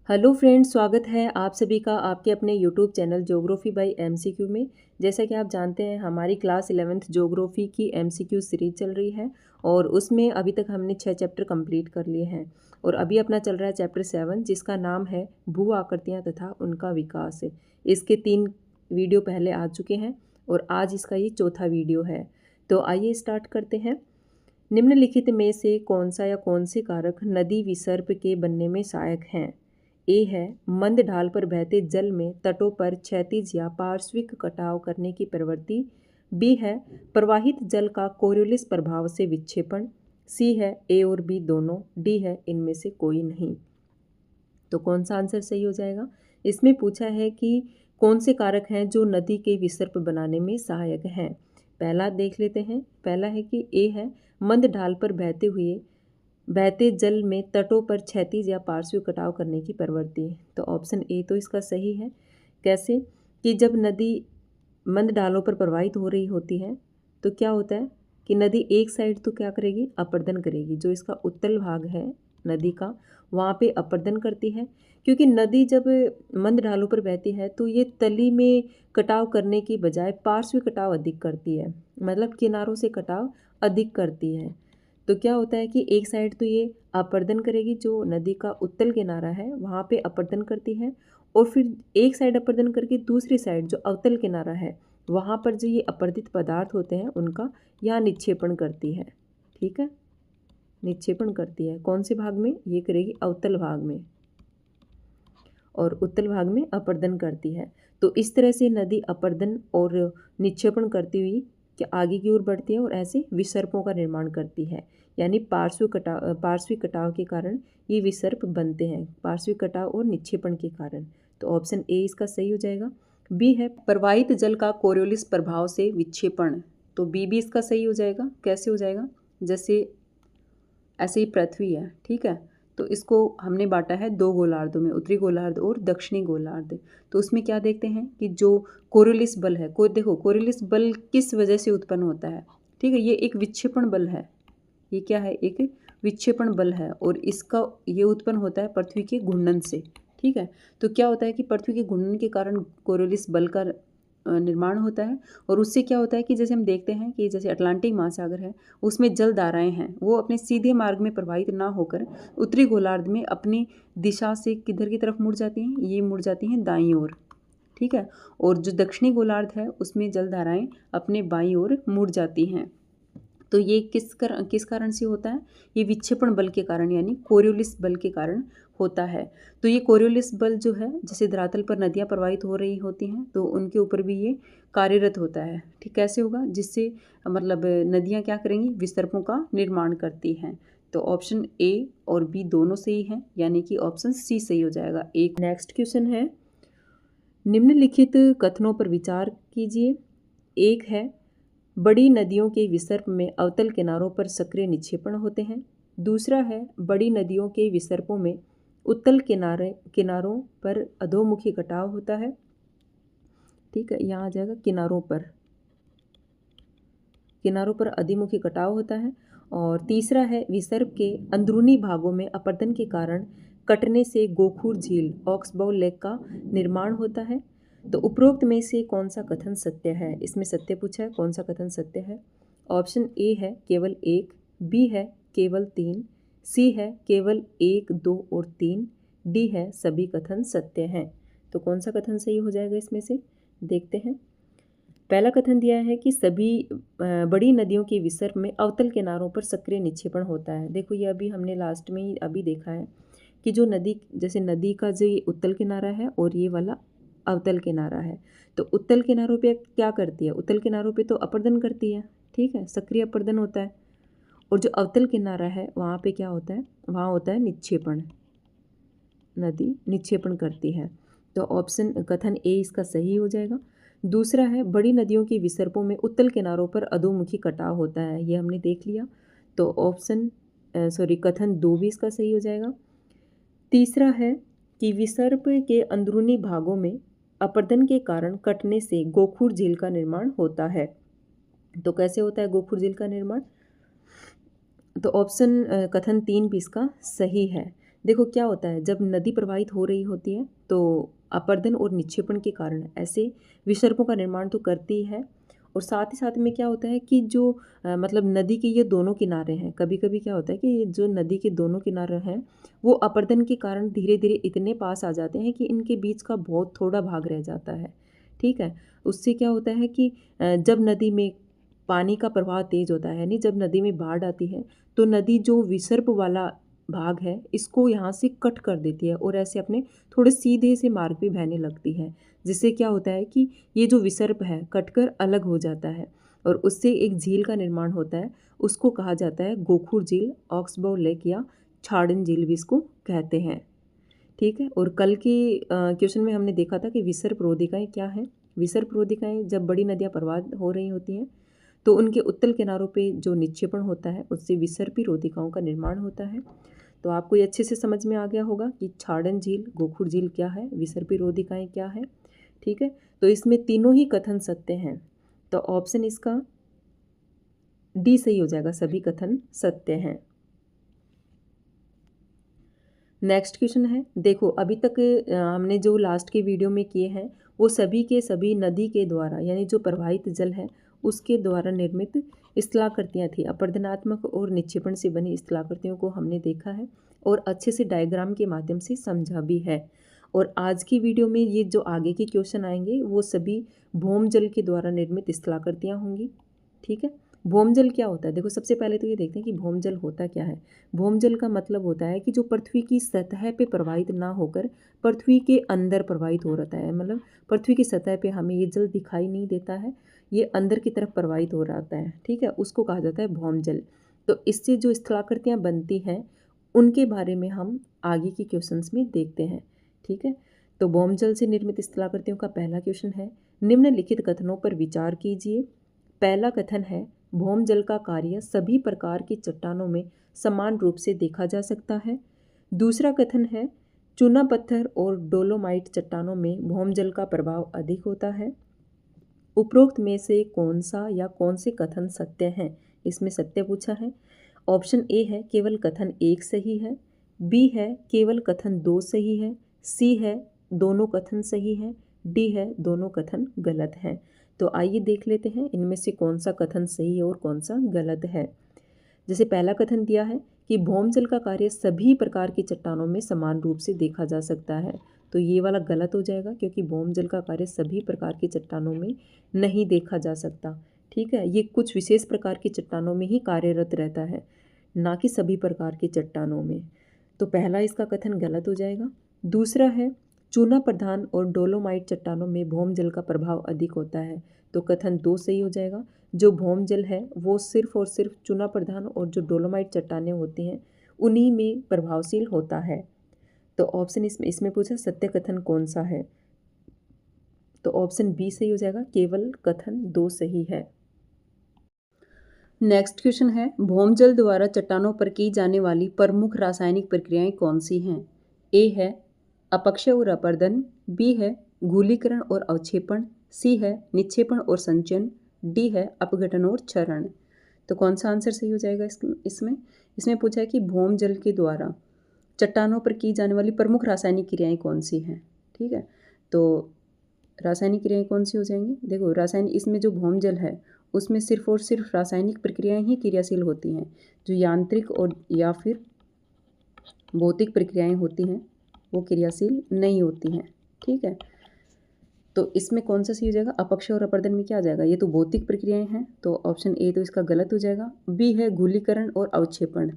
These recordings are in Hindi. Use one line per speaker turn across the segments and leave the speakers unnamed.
हेलो फ्रेंड्स, स्वागत है आप सभी का आपके अपने YouTube channel geography bye MCQ में। जैसा कि आप जानते हैं हमारी क्लास 11th ज्योग्राफी की एमसीक्यू सीरीज चल रही है और उसमें अभी तक हमने 6 चैप्टर कंप्लीट कर लिए हैं और अभी अपना चल रहा है चैप्टर 7 जिसका नाम है भू आकृतियाँ तथा उनका विकास। इसके 3 वीडियो पहले आ चुके हैं और आज इसका ये चौथा वीडियो है। तो आइए स्टार्ट करते हैं। निम्नलिखित में से कौन सा या कौन से कारक नदी विसर्प के बनने में सहायक हैं? ए है मंद ढाल पर बहते जल में तटों पर क्षैतिज या पार्श्विक कटाव करने की प्रवृत्ति। बी है प्रवाहित जल का कोरियोलिस प्रभाव से विक्षेपण। सी है ए और बी दोनों। डी है इनमें से कोई नहीं। तो कौन सा आंसर सही हो जाएगा? इसमें पूछा है कि कौन से कारक हैं जो नदी के विसर्प बनाने में सहायक हैं। पहला देख लेते हैं। पहला है कि ए है मंद ढाल पर बहते जल में तटों पर क्षैतिज या पार्श्विक कटाव करने की प्रवृत्ति। तो ऑप्शन ए तो इसका सही है। कैसे? कि जब नदी मंद ढालों पर प्रवाहित हो रही होती है तो क्या होता है कि नदी एक साइड तो क्या करेगी, अपर्दन करेगी। जो इसका उत्तल भाग है नदी का वहाँ पे अपर्दन करती है, क्योंकि नदी जब मंद ढालों पर बहती है तो ये तली में कटाव करने की बजाय पार्श्व कटाव अधिक करती है, मतलब किनारों से कटाव अधिक करती है। तो क्या होता है कि एक साइड तो ये अपर्दन करेगी, जो नदी का उत्तल किनारा है वहाँ पे अपर्दन करती है, और फिर एक साइड अपर्दन करके दूसरी साइड जो अवतल किनारा है वहाँ पर जो ये अपर्दित पदार्थ होते हैं उनका यहाँ निक्षेपण करती है। ठीक है, निक्षेपण करती है। कौन से भाग में? ये करेगी अवतल भाग में, और उत्तल भाग में अपर्दन करती है। तो इस तरह से नदी अपर्दन और निक्षेपण करती हुई कि आगे की ओर बढ़ती है और ऐसे विसर्पों का निर्माण करती है। यानी पार्श्विक कटाव के कारण ये विसर्प बनते हैं, पार्श्विक कटाव और निक्षेपण के कारण। तो ऑप्शन ए इसका सही हो जाएगा। बी है प्रवाहित जल का कोरियोलिस प्रभाव से विक्षेपण। तो बी भी इसका सही हो जाएगा। कैसे हो जाएगा? जैसे ऐसे ही पृथ्वी है, ठीक है, तो इसको हमने बांटा है 2 गोलार्धों में, उत्तरी गोलार्ध और दक्षिणी गोलार्ध। तो उसमें क्या देखते हैं कि जो कोरियोलिस बल है, देखो कोरियोलिस बल किस वजह से उत्पन्न होता है। ठीक है, ये एक विक्षेपण बल है। ये क्या है? एक विक्षेपण बल है और इसका ये उत्पन्न होता है पृथ्वी के घूर्णन से। ठीक है, तो क्या होता है कि पृथ्वी के घूर्णन के कारण कोरियोलिस बल का निर्माण होता है, और उससे क्या होता है कि जैसे हम देखते हैं कि जैसे अटलांटिक महासागर है उसमें जल धाराएं हैं, वो अपने सीधे मार्ग में प्रवाहित ना होकर उत्तरी गोलार्ध में अपनी दिशा से किधर की तरफ मुड़ जाती हैं? ये मुड़ जाती हैं दाईं ओर। ठीक है, और जो दक्षिणी गोलार्ध है उसमें जल धाराएं अपने बाईं ओर मुड़ जाती हैं। तो ये किस कारण से होता है? ये विक्षेपण बल के कारण, यानी कोरियोलिस बल के कारण होता है। तो ये कोरियोलिस बल जो है, जैसे धरातल पर नदियाँ प्रवाहित हो रही होती हैं तो उनके ऊपर भी ये कार्यरत होता है। ठीक, कैसे होगा? जिससे मतलब नदियाँ क्या करेंगी? विसर्पों का निर्माण करती हैं। तो ऑप्शन ए और बी दोनों सही हैं, यानी कि ऑप्शन सी सही हो जाएगा। एक नेक्स्ट क्वेश्चन है, निम्नलिखित कथनों पर विचार कीजिए। एक है बड़ी नदियों के विसर्प में अवतल किनारों पर सक्रिय निक्षेपण होते हैं। दूसरा है बड़ी नदियों के विसर्पों में उत्तल किनारों पर अधोमुखी कटाव होता है। ठीक है, यहाँ आ जाएगा किनारों पर अधिमुखी कटाव होता है। और तीसरा है विसर्प के अंदरूनी भागों में अपर्दन के कारण कटने से गोखूर झील ऑक्सबाउ लेक का निर्माण होता है। तो उपरोक्त में से कौन सा कथन सत्य है? इसमें सत्य पूछा है, कौन सा कथन सत्य है? ऑप्शन ए है केवल 1, बी है केवल 3, सी है केवल 1, 2 और 3, डी है सभी कथन सत्य हैं। तो कौन सा कथन सही हो जाएगा इसमें से? देखते हैं। पहला कथन दिया है कि सभी बड़ी नदियों के विसर्प में अवतल किनारों पर सक्रिय निक्षेपण होता है। देखो ये अभी हमने लास्ट में ही अभी देखा है कि जो नदी, जैसे नदी का जो ये उत्तल किनारा है और ये वाला अवतल किनारा है, तो उत्तल किनारों पे क्या करती है? उत्तल किनारों पे तो अपर्दन करती है, ठीक है, सक्रिय अपर्दन होता है। और जो अवतल किनारा है वहाँ पे क्या होता है? वहाँ होता है निक्षेपण, नदी निक्षेपण करती है। तो ऑप्शन कथन ए इसका सही हो जाएगा। दूसरा है बड़ी नदियों के विसर्पों में उत्तल किनारों पर अधोमुखी कटाव होता है, ये हमने देख लिया। तो कथन 2 भी इसका सही हो जाएगा। तीसरा है कि विसर्प के अंदरूनी भागों में अपर्दन के कारण कटने से गोखूर झील का निर्माण होता है। तो कैसे होता है गोखूर झील का निर्माण? तो ऑप्शन कथन 3 भी इसका सही है। देखो क्या होता है, जब नदी प्रवाहित हो रही होती है तो अपरदन और निक्षेपण के कारण ऐसे विसर्पों का निर्माण तो करती है। और साथ ही साथ में क्या होता है कि जो मतलब नदी के ये दोनों किनारे हैं, कभी कभी क्या होता है कि ये जो नदी के दोनों किनारे हैं वो अपरदन के कारण धीरे धीरे इतने पास आ जाते हैं कि इनके बीच का बहुत थोड़ा भाग रह जाता है। ठीक है। उससे क्या होता है कि जब नदी में पानी का प्रवाह तेज होता है, यानी जब नदी में बाढ़ आती है तो नदी जो विसर्प वाला भाग है इसको यहाँ से कट कर देती है और ऐसे अपने थोड़े सीधे से मार्ग पे बहने लगती है, जिससे क्या होता है कि ये जो विसर्प है कटकर अलग हो जाता है और उससे एक झील का निर्माण होता है। उसको कहा जाता है गोखुर झील, ऑक्सबो लेक या छाड़न झील भी इसको कहते हैं। ठीक है। और कल के क्वेश्चन में हमने देखा था कि विसर्प रोधिकाएँ क्या हैं। विसर्प रोधिकाएँ जब बड़ी नदियाँ प्रवाहित हो रही होती हैं तो उनके उत्तल किनारों पे जो निक्षेपण होता है उससे विसर्पी रोधिकाओं का निर्माण होता है। तो आपको ये अच्छे से समझ में आ गया होगा कि छाड़न झील, गोखुर झील क्या है, विसर्पी रोधिकाएँ क्या है। ठीक है। तो इसमें तीनों ही कथन सत्य हैं, तो ऑप्शन इसका डी सही हो जाएगा, सभी कथन सत्य हैं। नेक्स्ट क्वेश्चन है, देखो अभी तक हमने जो लास्ट के वीडियो में किए हैं वो सभी के सभी नदी के द्वारा, यानी जो प्रवाहित जल है उसके द्वारा निर्मित स्थलाकृतियाँ थी। अपरदनात्मक और निक्षेपण से बनी स्थलाकृतियों को हमने देखा है और अच्छे से डायग्राम के माध्यम से समझा भी है। और आज की वीडियो में ये जो आगे के क्वेश्चन आएंगे वो सभी भौम जल के द्वारा निर्मित स्थलाकृतियाँ होंगी। ठीक है। भौम जल क्या होता है, देखो सबसे पहले तो ये देखते हैं कि भौम जल होता क्या है। भौम जल का मतलब होता है कि जो पृथ्वी की सतह पे प्रवाहित ना होकर पृथ्वी के अंदर प्रवाहित हो रहता है, मतलब पृथ्वी की सतह पे हमें ये जल दिखाई नहीं देता है, ये अंदर की तरफ प्रवाहित हो रहता है। ठीक है, उसको कहा जाता है भौम जल। तो इससे जो स्थलाकृतियाँ बनती हैं उनके बारे में हम आगे के क्वेश्चंस में देखते हैं। ठीक है। तो भौम जल से निर्मित स्थलाकृतियों का पहला क्वेश्चन है, निम्नलिखित कथनों पर विचार कीजिए। पहला कथन है, भौम जल का कार्य सभी प्रकार की चट्टानों में समान रूप से देखा जा सकता है। दूसरा कथन है, चूना पत्थर और डोलोमाइट चट्टानों में भौम जल का प्रभाव अधिक होता है। उपरोक्त में से कौन सा या कौन से कथन सत्य हैं, इसमें सत्य पूछा है। ऑप्शन ए है केवल कथन एक सही है, बी है केवल कथन दो सही है, सी है दोनों कथन सही है, डी है दोनों कथन गलत हैं। तो आइए देख लेते हैं इनमें से कौन सा कथन सही है और कौन सा गलत है। जैसे पहला कथन दिया है कि भौम जल का कार्य सभी प्रकार की चट्टानों में समान रूप से देखा जा सकता है, तो ये वाला गलत हो जाएगा क्योंकि भौम जल का कार्य सभी प्रकार की चट्टानों में नहीं देखा जा सकता। ठीक है, ये कुछ विशेष प्रकार की चट्टानों में ही कार्यरत रहता है, ना कि सभी प्रकार की चट्टानों में। तो पहला इसका कथन गलत हो जाएगा। दूसरा है, चूना प्रधान और डोलोमाइट चट्टानों में भौम जल का प्रभाव अधिक होता है, तो कथन दो सही हो जाएगा। जो भौम जल है वो सिर्फ और सिर्फ चूना प्रधान और जो डोलोमाइट चट्टानें होती हैं उन्हीं में प्रभावशील होता है। तो ऑप्शन इसमें पूछा सत्य कथन कौन सा है, तो ऑप्शन बी सही हो जाएगा, केवल कथन दो सही है। नेक्स्ट क्वेश्चन है, भौम जल द्वारा चट्टानों पर की जाने वाली प्रमुख रासायनिक प्रक्रियाएं कौन सी हैं। ए है अपक्षय और अपरदन, बी है घूलीकरण और अवक्षेपण, सी है निक्षेपण और संचयन, डी है अपघटन और क्षरण। तो कौन सा आंसर सही हो जाएगा इसमें पूछा है कि भौम जल के द्वारा चट्टानों पर की जाने वाली प्रमुख रासायनिक क्रियाएं कौन सी हैं। ठीक है, तो रासायनिक क्रियाएं कौन सी हो जाएंगी, देखो रासायनिक इसमें जो भौम जल है उसमें सिर्फ और सिर्फ रासायनिक प्रक्रियाएं ही क्रियाशील होती हैं, जो यांत्रिक और या फिर भौतिक प्रक्रियाएं होती हैं वो क्रियाशील नहीं होती हैं। ठीक है, तो इसमें कौन सा सही हो जाएगा, अपक्षय और अपरदन में क्या आ जाएगा, ये तो भौतिक प्रक्रियाएं हैं, तो ऑप्शन ए तो इसका गलत हो जाएगा। बी है घूलीकरण और अवक्षेपण,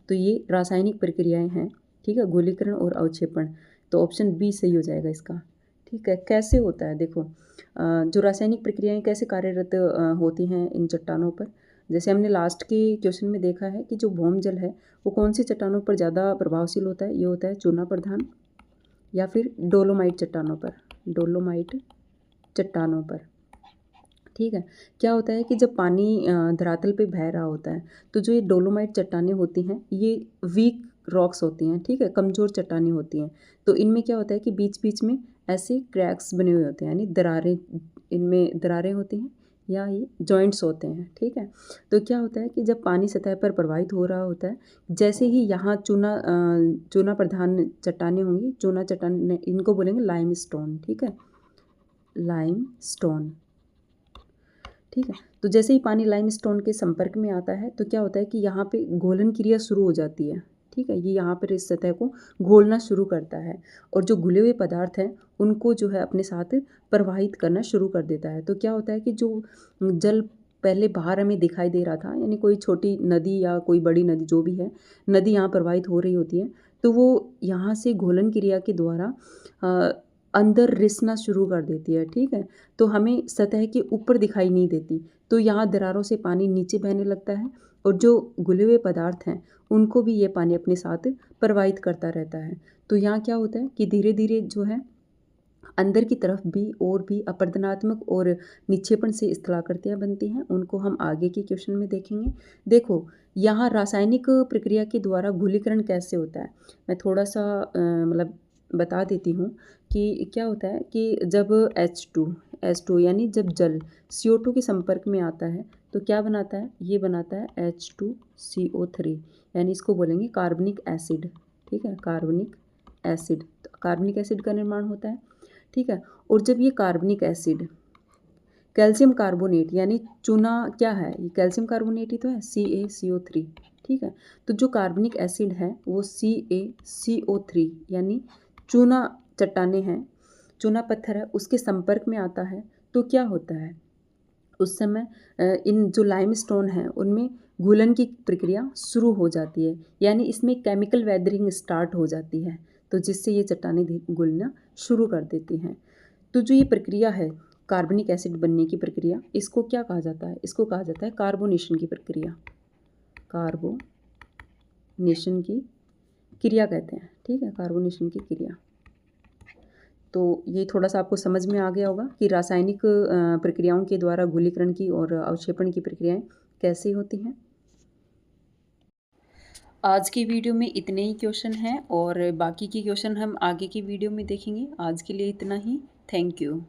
तो ये रासायनिक प्रक्रियाएं हैं। ठीक है, घूलीकरण और अवक्षेपण, तो ऑप्शन बी सही हो जाएगा इसका। ठीक है, कैसे होता है देखो, जो रासायनिक प्रक्रियाएं कैसे कार्यरत होती हैं इन चट्टानों पर, जैसे हमने लास्ट के क्वेश्चन में देखा है कि जो भौम जल है वो कौन सी चट्टानों पर ज़्यादा प्रभावशील होता है, ये होता है चूना प्रधान या फिर डोलोमाइट चट्टानों पर, डोलोमाइट चट्टानों पर। ठीक है, क्या होता है कि जब पानी धरातल पे बह रहा होता है तो जो ये डोलोमाइट चट्टानें होती हैं ये वीक रॉक्स होती हैं। ठीक है, कमज़ोर चट्टानें होती हैं, तो इनमें क्या होता है कि बीच बीच में ऐसे क्रैक्स बने हुए होते हैं, यानी दरारें, इनमें दरारें होती हैं, या ये जॉइंट्स होते हैं, ठीक है। तो क्या होता है कि जब पानी सतह पर प्रवाहित हो रहा होता है, जैसे ही यहाँ चूना प्रधान चट्टानें होंगी, चूना चट्टान इनको बोलेंगे लाइमस्टोन, ठीक है, लाइमस्टोन, ठीक है। तो जैसे ही पानी लाइमस्टोन के संपर्क में आता है तो क्या होता है कि यहाँ पे घोलन क्रिया शुरू हो जाती है, ठीक है। ये यहाँ पर इस सतह को घोलना शुरू करता है और जो घुले हुए पदार्थ हैं उनको जो है अपने साथ प्रवाहित करना शुरू कर देता है। तो क्या होता है कि जो जल पहले बाहर हमें दिखाई दे रहा था, यानी कोई छोटी नदी या कोई बड़ी नदी जो भी है, नदी यहाँ प्रवाहित हो रही होती है, तो वो यहाँ से घोलन क्रिया के द्वारा अंदर रिसना शुरू कर देती है, ठीक है। तो हमें सतह के ऊपर दिखाई नहीं देती, तो यहाँ दरारों से पानी नीचे बहने लगता है और जो घुले हुए पदार्थ हैं उनको भी ये पानी अपने साथ प्रवाहित करता रहता है। तो यहाँ क्या होता है कि धीरे धीरे जो है अंदर की तरफ भी और भी अपरदनात्मक और निक्षेपण से स्थलाकृतियाँ बनती हैं, उनको हम आगे के क्वेश्चन में देखेंगे। देखो यहाँ रासायनिक प्रक्रिया के द्वारा घुलीकरण कैसे होता है, मैं थोड़ा सा मतलब बता देती हूँ कि क्या होता है कि जब H2 यानी जब जल CO2 के संपर्क में आता है तो क्या बनाता है, ये बनाता है H2CO3, यानी इसको बोलेंगे कार्बनिक एसिड, ठीक है, कार्बनिक एसिड। तो कार्बनिक एसिड का निर्माण होता है, ठीक है। और जब ये कार्बनिक एसिड कैल्शियम कार्बोनेट यानी चूना क्या है, ये कैल्शियम कार्बोनेट ही तो है, CaCO3, ठीक है। तो जो कार्बनिक एसिड है वो CaCO3 यानी चूना चट्टाने हैं, चूना पत्थर है, उसके संपर्क में आता है तो क्या होता है उस समय इन जो लाइमस्टोन है उनमें घुलन की प्रक्रिया शुरू हो जाती है, यानी इसमें केमिकल वेदरिंग स्टार्ट हो जाती है, तो जिससे ये चट्टानें घुलना शुरू कर देती हैं। तो जो ये प्रक्रिया है कार्बनिक एसिड बनने की प्रक्रिया, इसको क्या कहा जाता है, इसको कहा जाता है कार्बोनेशन की प्रक्रिया, कार्बोनेशन की क्रिया कहते हैं, ठीक है, कार्बोनेशन की क्रिया। तो ये थोड़ा सा आपको समझ में आ गया होगा कि रासायनिक प्रक्रियाओं के द्वारा घुलीकरण की और अवक्षेपण की प्रक्रियाएं कैसे होती हैं। आज की वीडियो में इतने ही क्वेश्चन हैं और बाकी के क्वेश्चन हम आगे की वीडियो में देखेंगे। आज के लिए इतना ही। Thank you.